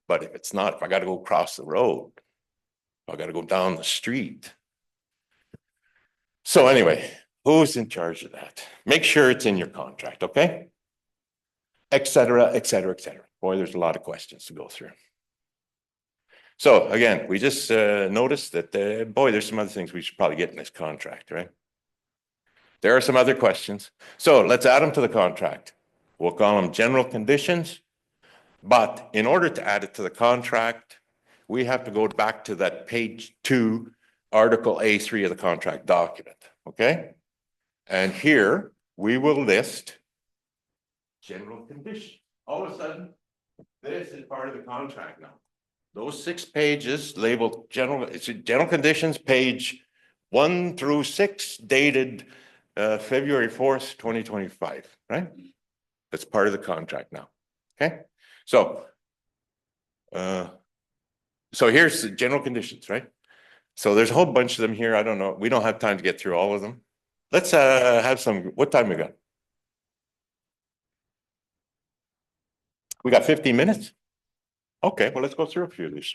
But if it's not, if I got to go across the road, I gotta go down the street. So anyway, who's in charge of that? Make sure it's in your contract, okay? Et cetera, et cetera, et cetera. Boy, there's a lot of questions to go through. So again, we just noticed that, boy, there's some other things we should probably get in this contract, right? There are some other questions. So let's add them to the contract. We'll call them general conditions. But in order to add it to the contract, we have to go back to that page 2, Article A3 of the contract document, okay? And here we will list general conditions. All of a sudden, this is part of the contract now. Those 6 pages labeled it's general conditions, page 1 through 6, dated February 4th, 2025, right? That's part of the contract now, okay? So here's the general conditions, right? So there's a whole bunch of them here. I don't know. We don't have time to get through all of them. Let's have some, what time we got? We got 15 minutes? Okay, well, let's go through a few of these.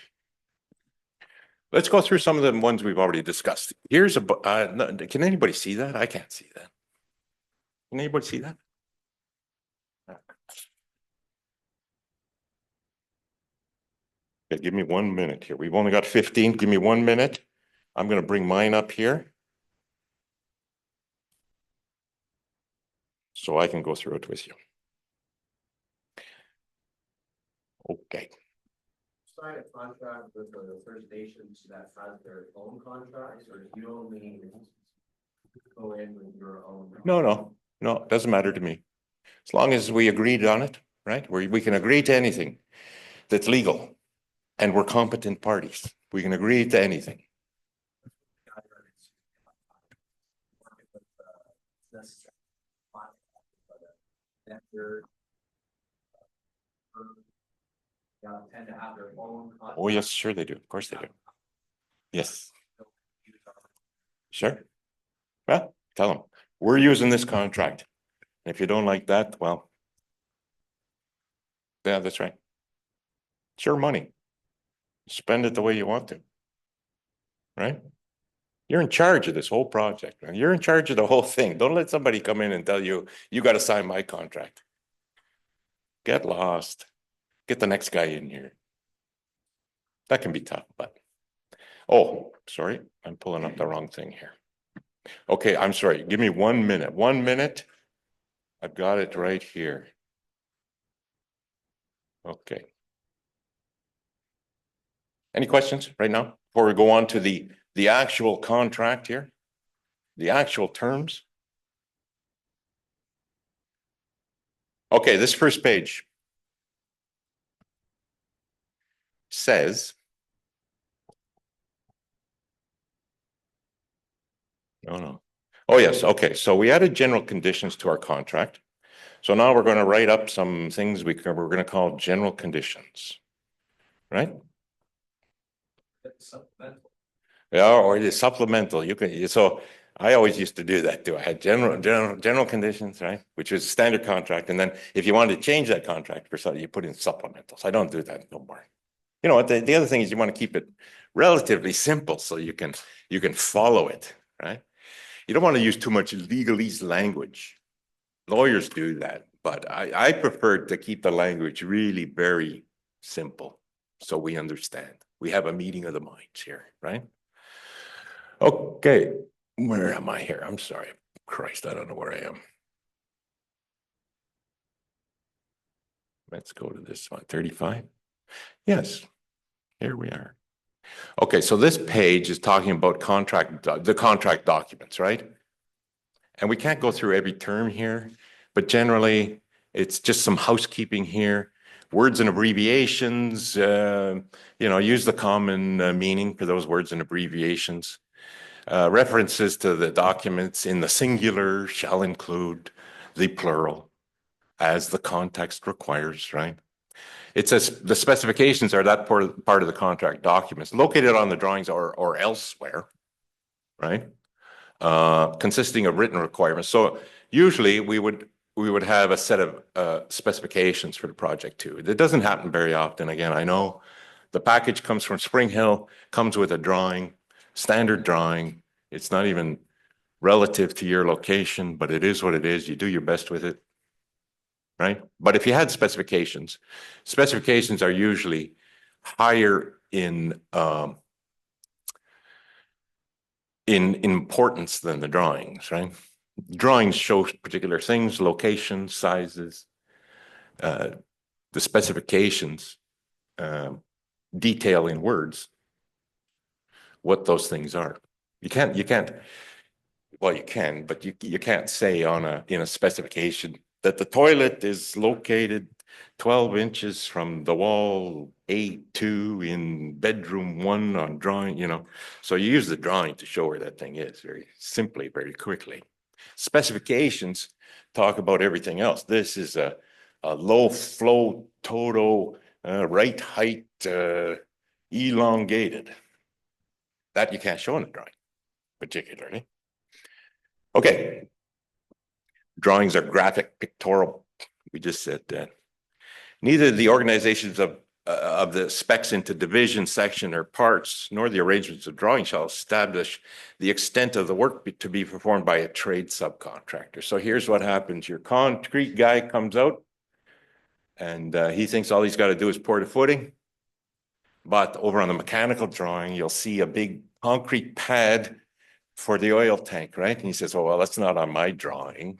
Let's go through some of the ones we've already discussed. Here's can anybody see that? I can't see that. Can anybody see that? Okay, give me 1 minute here. We've only got 15. Give me 1 minute. I'm going to bring mine up here, so I can go through it with you. Okay. Sign a contract with the First Nations that has their own contracts, or do you only go in with your own? No, it doesn't matter to me. As long as we agreed on it, right? We can agree to anything that's legal and we're competent parties. We can agree to anything. Tend to have their own. Oh, yes, sure they do. Of course they do. Yes. Sure. Well, tell them, we're using this contract. If you don't like that, well, yeah, that's right. It's your money. Spend it the way you want to. Right? You're in charge of this whole project. Man. You're in charge of the whole thing. Don't let somebody come in and tell you, you got to sign my contract. Get lost. Get the next guy in here. That can be tough, but. Oh, sorry. I'm pulling up the wrong thing here. Okay, I'm sorry. Give me 1 minute. 1 minute. I've got it right here. Okay. Any questions right now before we go on to the actual contract here? The actual terms? Okay, this first page says, no. Oh, yes. Okay. So we added general conditions to our contract. So now we're going to write up some things we're going to call general conditions, right? Yeah, or the supplemental. You can, so I always used to do that too. I had general conditions, right? Which was standard contract. And then if you wanted to change that contract for something, you put in supplementals. I don't do that no more. You know what? The other thing is you want to keep it relatively simple so you can follow it, right? You don't want to use too much legalese language. Lawyers do that, but I prefer to keep the language really very simple so we understand. We have a meeting of the minds here, right? Okay, where am I here? I'm sorry. Christ, I don't know where I am. Let's go to this one, 35. Yes, here we are. Okay, so this page is talking about the contract documents, right? And we can't go through every term here, but generally it's just some housekeeping here. Words and abbreviations, use the common meaning for those words and abbreviations. References to the documents in the singular shall include the plural as the context requires, right? It says the specifications are that part of the contract documents located on the drawings or elsewhere, right? Consisting of written requirements. So usually we would have a set of specifications for the project too. It doesn't happen very often. Again, I know the package comes from Spring Hill, comes with a drawing, standard drawing. It's not even relative to your location, but it is what it is. You do your best with it. Right? But if you had specifications, specifications are usually higher in importance than the drawings, right? Drawings show particular things, locations, sizes, the specifications, detail in words what those things are. You can't, well, you can, but you can't say in a specification that the toilet is located 12 inches from the wall A2 in bedroom 1 on drawing, you know. So you use the drawing to show where that thing is very simply, very quickly. Specifications talk about everything else. This is a low flow total, right height, elongated. That you can't show in a drawing, particularly. Okay. Drawings are graphic, pictorial. We just said that. Neither the organizations of the specs into division, section, or parts, nor the arrangements of drawing shall establish the extent of the work to be performed by a trade subcontractor. So here's what happens. Your concrete guy comes out and he thinks all he's got to do is pour the footing. But over on the mechanical drawing, you'll see a big concrete pad for the oil tank, right? And he says, oh, well, that's not on my drawing.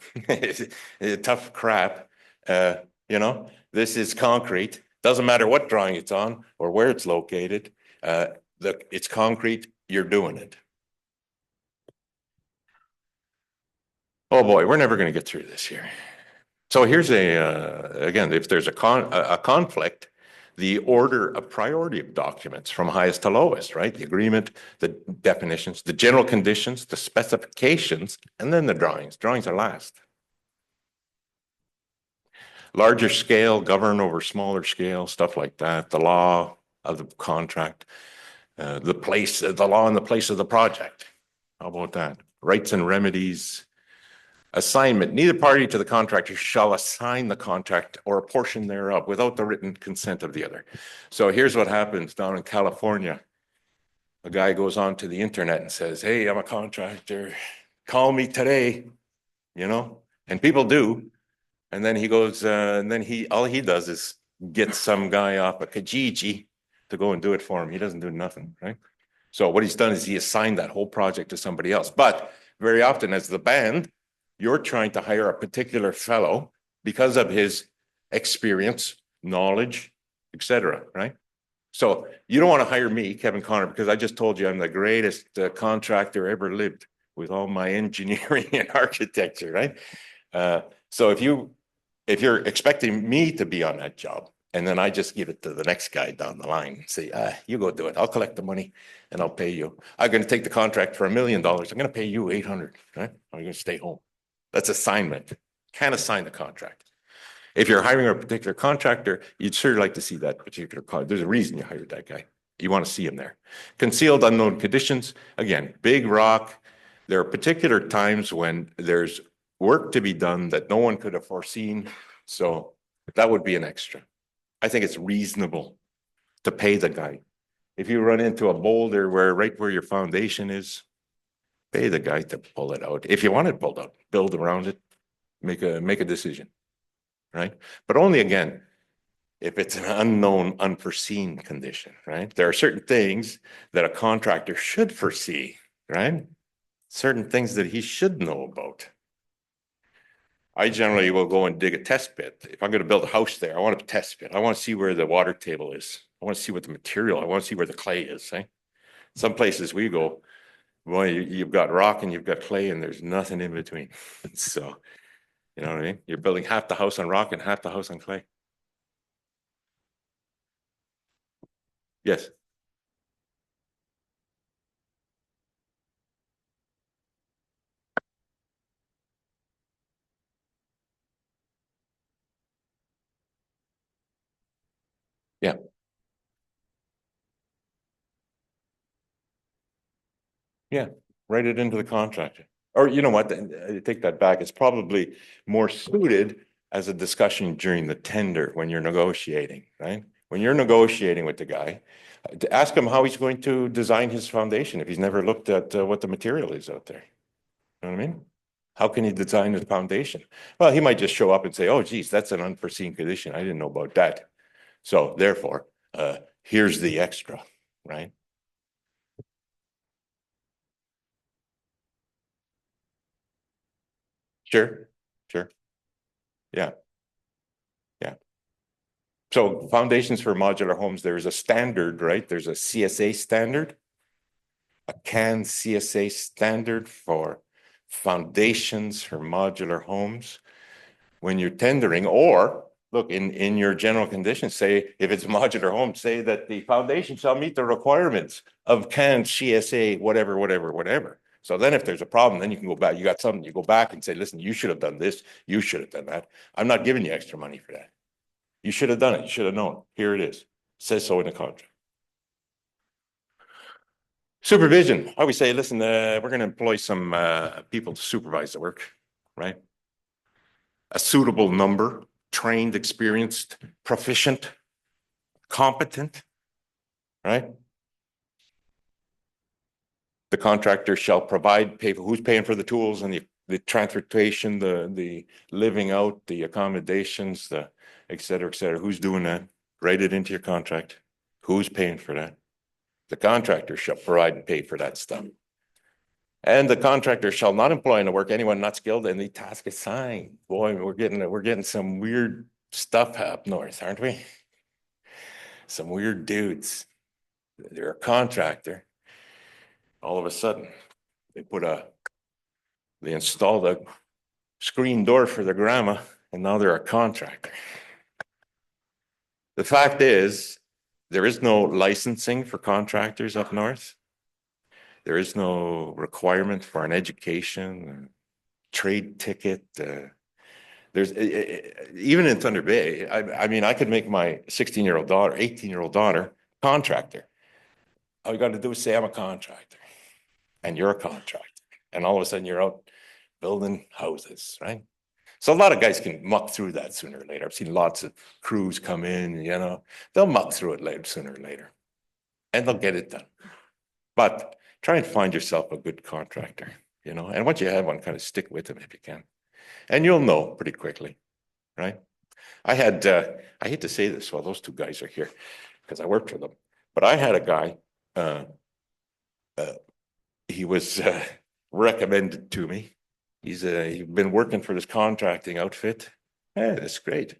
Tough crap. You know, this is concrete. Doesn't matter what drawing it's on or where it's located. It's concrete. You're doing it. Oh boy, we're never going to get through this here. So here's again, if there's a conflict, the order of priority of documents from highest to lowest, right? The agreement, the definitions, the general conditions, the specifications, and then the drawings. Drawings are last. Larger scale, govern over smaller scale, stuff like that. The law of the contract, the law and the place of the project. How about that? Rights and remedies. Assignment. Neither party to the contractor shall assign the contract or a portion thereof without the written consent of the other. So here's what happens down in California. A guy goes on to the internet and says, hey, I'm a contractor. Call me today, you know, and people do. And then he goes, and then all he does is get some guy off a Kijiji to go and do it for him. He doesn't do nothing, right? So what he's done is he assigned that whole project to somebody else. But very often as the band, you're trying to hire a particular fellow because of his experience, knowledge, etc., right? So you don't want to hire me, Kevin Connor, because I just told you I'm the greatest contractor ever lived with all my engineering and architecture, right? So if you're expecting me to be on that job, and then I just give it to the next guy down the line, say, you go do it. I'll collect the money and I'll pay you. I'm going to take the contract for $1 million. I'm going to pay you 800, right? I'm going to stay home. That's assignment. Can't assign the contract. If you're hiring a particular contractor, you'd sure like to see that particular contract. There's a reason you hired that guy. You want to see him there. Concealed unknown conditions. Again, big rock. There are particular times when there's work to be done that no one could have foreseen. So that would be an extra. I think it's reasonable to pay the guy. If you run into a boulder right where your foundation is, pay the guy to pull it out. If you want it pulled out, build around it, make a decision, right? But only again, if it's an unknown, unforeseen condition, right? There are certain things that a contractor should foresee, right? Certain things that he should know about. I generally will go and dig a test pit. If I'm going to build a house there, I want a test pit. I want to see where the water table is. I want to see what the material, I want to see where the clay is, right? Some places we go, boy, you've got rock and you've got clay and there's nothing in between. So, you know what I mean? You're building half the house on rock and half the house on clay. Yes. Yeah. Yeah. Write it into the contract. Or you know what? I take that back. It's probably more suited as a discussion during the tender when you're negotiating, right? when you're negotiating with the guy, to ask him how he's going to design his foundation if he's never looked at what the material is out there. You know what I mean? How can he design the foundation? Well, he might just show up and say, oh, geez, that's an unforeseen condition. I didn't know about that. So therefore, here's the extra, right? Sure, sure. Yeah. Yeah. So foundations for modular homes, there's a standard, right? There's a CSA standard, a CAN CSA standard for foundations for modular homes. When you're tendering, or look, in your general conditions, say if it's a modular home, say that the foundation shall meet the requirements of CAN CSA, whatever, whatever, whatever. So then if there's a problem, then you can go back, you got something, you go back and say, listen, you should have done this, you should have done that. I'm not giving you extra money for that. You should have done it. You should have known. Here it is. It says so in the contract. Supervision. I always say, listen, we're going to employ some people to supervise the work, right? A suitable number, trained, experienced, proficient, competent, right? The contractor shall provide, pay for who's paying for the tools and the transportation, the living out, the accommodations, the et cetera, et cetera. Who's doing that? Write it into your contract. Who's paying for that? The contractor shall provide and pay for that stuff. And the contractor shall not employ in the work anyone not skilled in the task assigned. Boy, we're getting some weird stuff up north, aren't we? Some weird dudes. They're a contractor. All of a sudden, they installed a screen door for their grandma, and now they're a contractor. The fact is, there is no licensing for contractors up north. There is no requirement for an education, a trade ticket. There's even in Thunder Bay. I mean, I could make my 16-year-old daughter, 18-year-old daughter, contractor. All you got to do is say I'm a contractor, and you're a contractor, and all of a sudden you're out building houses, right? So a lot of guys can muck through that sooner or later. I've seen lots of crews come in, they'll muck through it later, sooner or later, and they'll get it done. But try and find yourself a good contractor, and once you have one, kind of stick with them if you can. And you'll know pretty quickly, right? I hate to say this while those two guys are here, because I worked for them, but I had a guy, he was recommended to me. He's been working for this contracting outfit. Hey, that's great.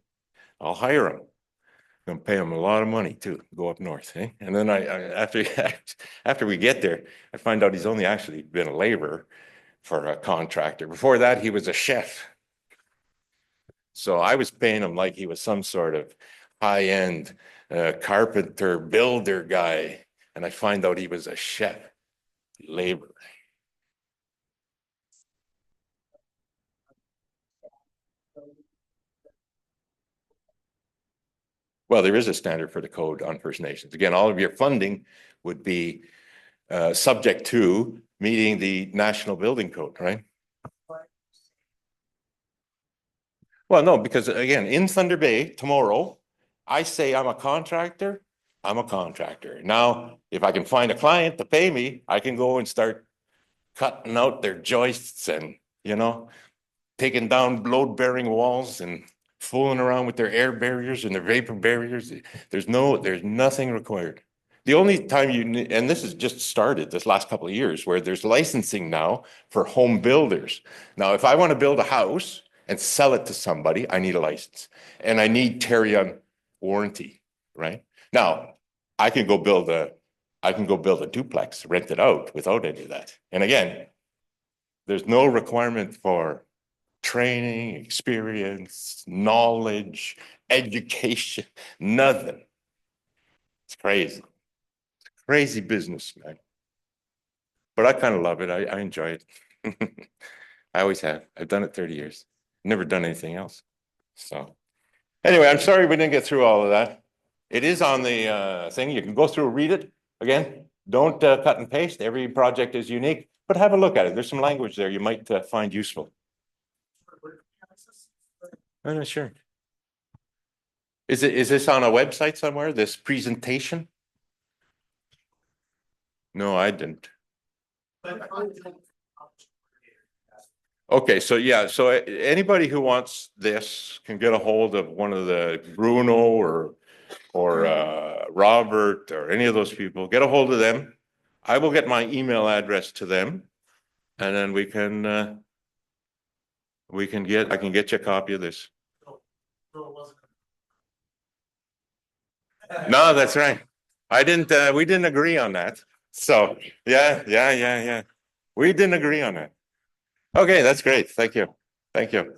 I'll hire him. I'm gonna pay him a lot of money too, go up north, eh? And then after we get there, I find out he's only actually been a laborer for a contractor. Before that, he was a chef. So I was paying him like he was some sort of high-end carpenter, builder guy. And I find out he was a chef, laborer. Well, there is a standard for the code on First Nations. Again, all of your funding would be subject to meeting the National Building Code, right? Well, no, because again, in Thunder Bay tomorrow, I say I'm a contractor, I'm a contractor. Now, if I can find a client to pay me, I can go and start cutting out their joists and, taking down load-bearing walls and fooling around with their air barriers and their vapor barriers. There's nothing required. The only time and this has just started this last couple of years, where there's licensing now for home builders. Now, if I want to build a house and sell it to somebody, I need a license, and I need Tarion warranty, right? Now, I can go build a duplex, rent it out without any of that. And again, there's no requirement for training, experience, knowledge, education, nothing. It's crazy. It's crazy business, man. But I kind of love it. I enjoy it. I always have. I've done it 30 years. Never done anything else. So anyway, I'm sorry we didn't get through all of that. It is on the thing. You can go through, read it. Again, don't cut and paste. Every project is unique, but have a look at it. There's some language there you might find useful. Oh, no, sure. Is this on a website somewhere, this presentation? No, I didn't. But Okay, so yeah, so anybody who wants this can get a hold of one of the Bruno or Robert or any of those people, get a hold of them. I will get my email address to them. And then I can get you a copy of this. No, that's right. We didn't agree on that. So, yeah. We didn't agree on that. Okay, that's great. Thank you. Thank you.